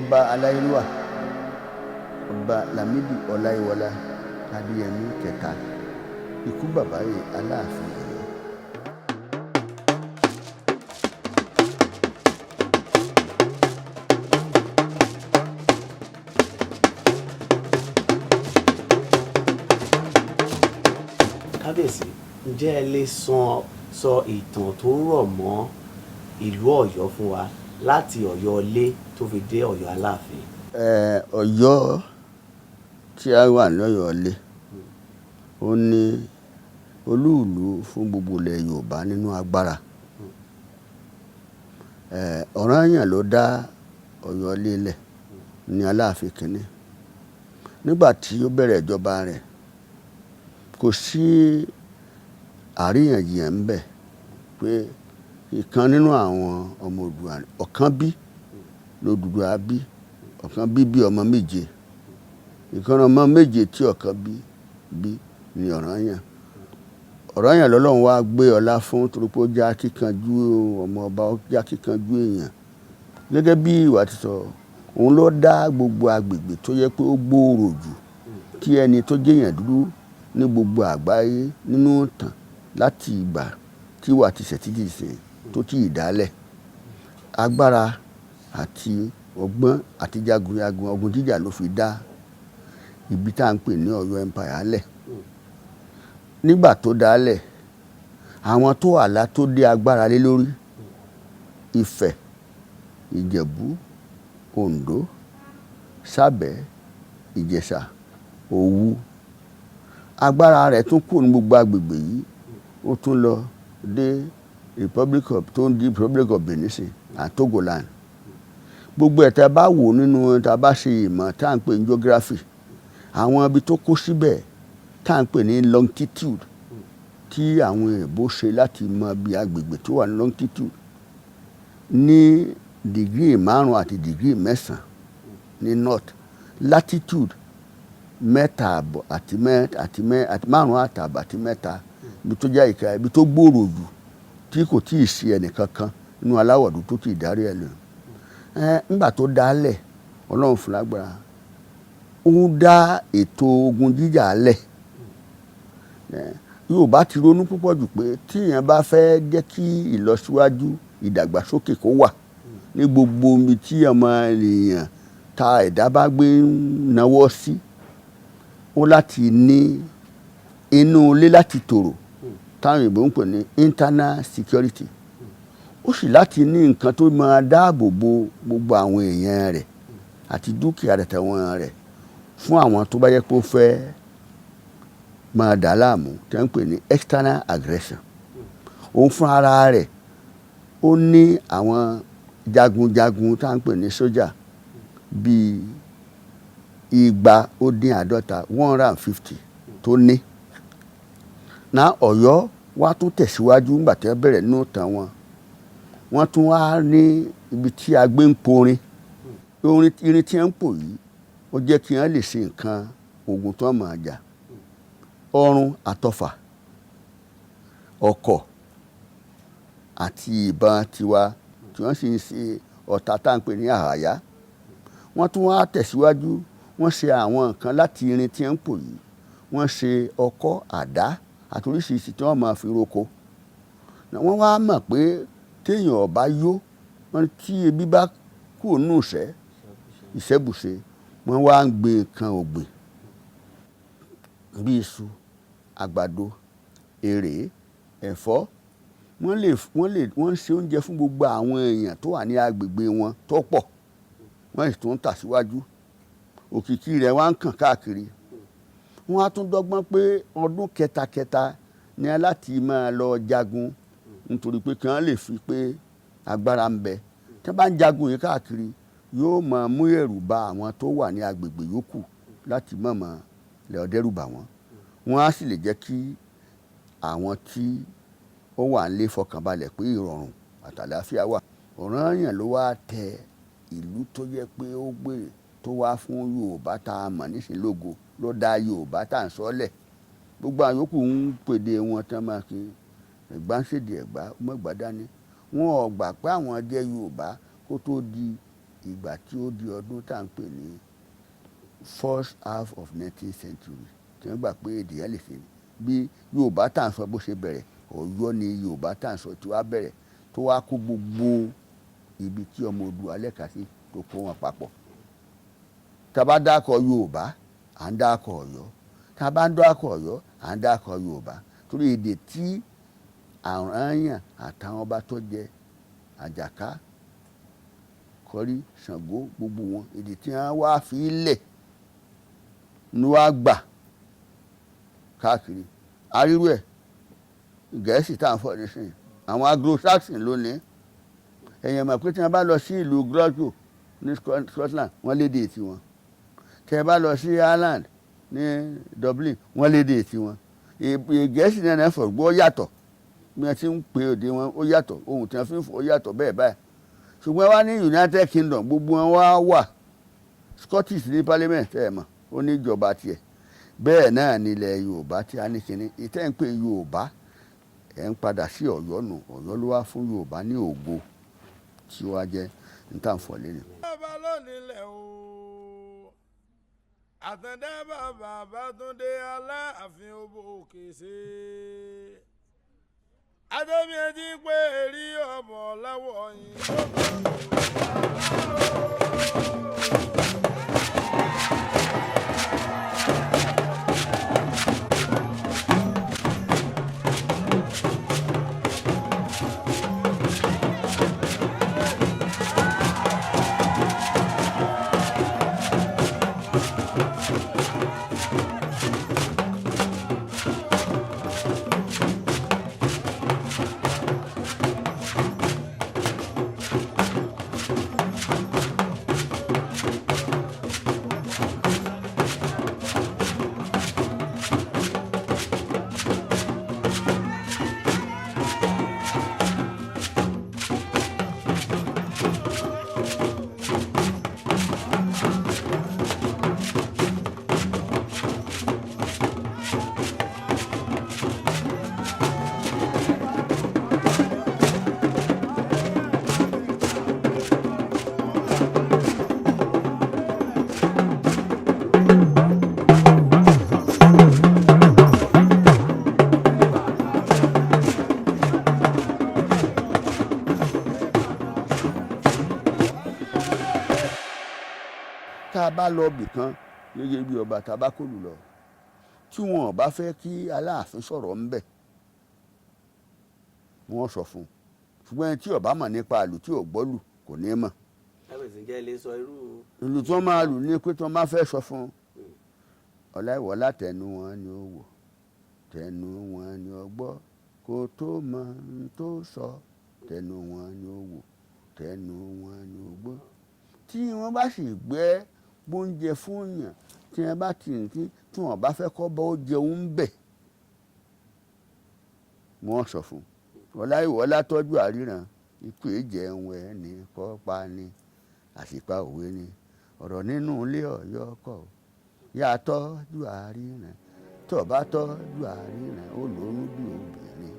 ọba Olayiwola, ọba Lamidi Olayiwola Adeyemi kẹta, ikú bàbá yìí Aláàfin Ọ̀yọ́. Kábíyèsí, ǹjẹ́ ẹ lè sọ ìtàn tó rọ̀ mọ́ ìlú Ọ̀yọ́ fún wa láti Ọ̀yọ́ ilé tó fi dé Ọ̀yọ́ Aláàfin? Ọ̀yọ́ tí a wà ní Ọ̀yọ́ ilé ó ní olúùlú fún gbogbo ilẹ̀ Yorùbá nínú agbára. Ọ̀ranyàn ló dá Ọ̀yọ́ ilé lẹ̀ ní Aláàfin kìíní. Nígbà tí ó bẹ̀rẹ̀ ìjọba rẹ̀, kò sí àríyànjiyàn ń bẹ pé ìkan nínú àwọn ọmọ Oòduà ọ̀kan bí l'Odùduwà bí, ọ̀kan bí ọmọ méje, ìkan ọmọ méje tí ọ̀kan bí ní Ọ̀ranyàn. Ọ̀ranyàn lọ́lọ́run wá gbé ọlá fún torí pé ó jẹ́ akíkanjú ọmọ ọba, ó jẹ́ akíkanjú èèyàn. Gẹ́gẹ́ bí ìwà ti sọ, òun ló dá gbogbo agbègbè tó yẹ pé ó gbòòrò jù kí ẹni tó jẹ́yàn dúdú ní gbogbo àgbáyé nínú ìtàn láti ìgbà tí ìwà ti ṣẹ̀ títí ìsìn tó tí ì dálẹ̀. Agbára àti ọgbọ́n àti jagunjagun ogun jíjà ló fi dá ibi tá à ń pè ní Ọ̀yọ́ Empire lẹ̀. Nígbà tó dálẹ̀, àwọn tó àlá tó dé agbára lé lórí, Ifẹ̀, Ìjẹ̀bú, Oǹdó, Sábẹ̀, Ìjẹ̀ṣà, Òwu. Agbára rẹ̀ tún kù ní gbogbo agbègbè yìí, ó tún lọ dé Republic of Benin and Togoland. Gbogbo ẹ̀ tá bá wò nínú tá bá ṣe ìmọ̀ tá à ń pè ní geography, àwọn ibi tó kó síbẹ̀ tá à ń pè ní longitude tí àwọn èèbó ṣe láti mọ bí agbègbè tó wà ní longitude ní dìgírì 5 àti dìgírì 9 ní north, latitude 3.5 àti 5.5 àti 3 ibi tó jẹ́ ìka ibi tó gbòòrò jù tí kò tí ì sí ẹnìkankan nínú aláwọ̀ dúdú tó ti darí ẹ̀ lọ. Nígbà tó dálẹ̀, Ọlọ́run fún lágbára, ó dá ètò ogun jíjà lẹ̀. Yorùbá ti ronú púpọ̀ jù pé tí èèyàn bá fẹ́ jẹ́ kí ìlọsíwájú ìdàgbàsókè kó wà ní gbogbo ibi tí ọmọ ènìyàn ta ẹ̀dá bá gbé náwó sí, ó láti ní inú ilé láti tòrò táwọn ìbò ń pè ní internal security. Ó sì láti ní nǹkan tó máa dáàbò bo gbogbo àwọn èèyàn rẹ̀ àti dúkìá rẹ̀ tẹ̀wọ̀n rẹ̀ fún àwọn tó bá yẹ kó fẹ́ máa dà láàmú tí wọ́n ń pè ní external aggression. Òun fún ara rẹ̀ ó ní àwọn jagunjagun tá à ń pè ní sójà bíi 250 150 tó ní. Ọ̀yọ́ wá tún tẹ̀síwájú nígbà tí wọ́n bẹ̀rẹ̀ nínú ìtàn wọn. Wọ́n tún wá ní ibi tí a gbé ń porin. Irin tí wọ́n ń pò yìí ó jẹ́ kí wọ́n lè ṣe nǹkan ogun tó máa jà. Ọrùn àtọfà, ọ̀kọ̀ àti ìbọn tiwa tí wọ́n sì ń ṣe ọ̀tá tá à ń pè ní àhàyá. Wọ́n tún wá tẹ̀síwájú, wọ́n ṣe àwọn nǹkan láti irin tí wọ́n ń pò yìí. Wọ́n ṣe ọkọ́, àdá àti oríṣiríṣi tí wọ́n máa fi roko. Wọ́n wá mọ̀ pé téèyàn ò bá yó, tí ebi bá kúrò nínú ìṣẹ́bùṣe, wọ́n wá ń gbin nǹkan ọ̀gbìn bí iṣu, àgbàdo, èrè, ẹ̀fọ́. Wọ́n ṣe oúnjẹ fún gbogbo àwọn èèyàn tó wà ní agbègbè wọn tó pọ̀. Wọ́n sì tún tàsíwájú. Òkìkí rẹ̀ wá ń kàn káàkiri. Wọ́n á tún dọ́gbọ́n pé ọdún kẹta ní láti máa lọ jagun nítorí pé kí wọ́n lè fi pé agbára ń bẹ. Tí wọ́n bá ń jagun yìí káàkiri, yóò máa mú ẹ̀rù bà àwọn tó wà ní agbègbè yòókù láti mọ̀mọ́ lè dẹ́rù bà wọ́n. Wọ́n á sì lè jẹ́ kí àwọn tí ó wà ń lé fọkànbalẹ̀ pé ìrọ̀rùn àtàlàáfíà wà. Ọ̀ranyàn ló wá tẹ ìlú tó yẹ pé ó gbèrè tó wá fún Yorùbá tá a mọ̀ nísìnyí lógo, ló dá Yorùbá tá à ń sọ́lẹ̀. Gbogbo àwọn yòókù ń pèdè wọn tán máa kí Ẹ̀gbá ń ṣèdè Ẹ̀gbá, ọmọ Ẹ̀gbá dání. Wọn ò gbà pé àwọn jẹ́ Yorùbá kó tó di ìgbà tí ó di ọdún tá à ń pè ní first half of 19th century tí wọ́n gbà pé èdè yẹn lè ṣe bí Yorùbá tá à ń sọ bó ṣe bẹ̀rẹ̀ Ọ̀yọ́ ni Yorùbá tá à ń sọ tí wàá bẹ̀rẹ̀ tó wá kó gbogbo ibi tí ọmọ Oòduà lẹ́ka sí tó kó wọn papọ̀. Tá a bá dákọ̀ Yorùbá à ń dákọ̀ Ọ̀yọ́, tá a bá ń dákọ̀ Ọ̀yọ́ à ń dákọ̀ Yorùbá torí èdè tí àwọn èèyàn àtàwọn ọba tó jẹ Àjàká Kọ́rí Ṣàngó gbogbo wọn èdè tí wọ́n wá fi lẹ̀ ni wọ́n á gbà káàkiri. Arírú ẹ̀ Gẹ̀ẹ́sì tá à ń fọ̀ nísìnyí àwọn Anglo-Saxon lónìí. Ẹ̀yàn mọ̀ pé tí wọ́n bá lọ sí ìlú Glasgow ní Scotland wọ́n lédè tiwọn, tí wọ́n bá lọ sí Ireland ní Dublin wọ́n lédè tiwọn. Gẹ̀ẹ́sì náà náà fọ̀ gbọ́ yàtọ̀ bí wọ́n ti ń pè òde wọn ó yàtọ̀, ohun tí wọ́n fi ń fọ̀ ó yàtọ̀ bẹ́ẹ̀ báyìí. Ṣùgbọ́n wá ní United Kingdom gbogbo wọn wá wà. Scottish ní parliament ẹ̀ mọ̀ ó ní ìjọba tiẹ̀. Bẹ́ẹ̀ náà ni ilẹ̀ Yorùbá tí a ní kinní ìtẹ́ ń pè Yorùbá ẹ̀ ń padà sí Ọ̀yọ́ nù. Ọ̀yọ́ ló wá fún Yorùbá ní ògo tí ó wá jẹ́ ntànfọ̀ lẹ́nu. bàbá lónìí lẹ̀ o àtẹ̀dá bàbá Bátúndé Aláàfin Ọba Òkèṣe Adémi ti pé èrí ọmọ láwọ̀ yìí. Tá a bá lọ bì kan gẹ́gẹ́ bí ọba tá a bá kọlù lọ tí wọn ò bá fẹ́ kí Aláàfin sọ̀rọ̀ ńbẹ̀ wọ́n sọ fún un. Ṣùgbọ́n ẹni tí ó bá mọ̀ nípa àlù tí ò gbọ́lù kò ní mọ̀. kábíyèsí jẹ́ ilé sọ irú. Ìlù tí wọ́n máa lù ní pé tí wọ́n bá fẹ́ sọ fún un. Ọláyíwọlá tẹnu wọn ni ó wò tẹnu wọn ni ó gbọ́ kó tó mọ ohun tó sọ tẹnu wọn ni ó wò tẹnu wọn ni ó gbọ́. Tí wọ́n bá sì gbẹ́ gbóúnjẹ fún yàn tí wọ́n bá ti ń tí wọ́n bá fẹ́ kọ́ bọ́ ó jẹun ń bẹ̀ wọ́n sọ fún un. Ọláyíwọlá tọ́jú àríran ikú ìjẹun ẹ̀ ní kọ́pa ni àṣìpá òwe ni ọ̀rọ̀ nínú ilé Ọ̀yọ́ kọ̀ yá tọ́jú àríran tó bá tọ́jú àríran ó lóyún bí obìnrin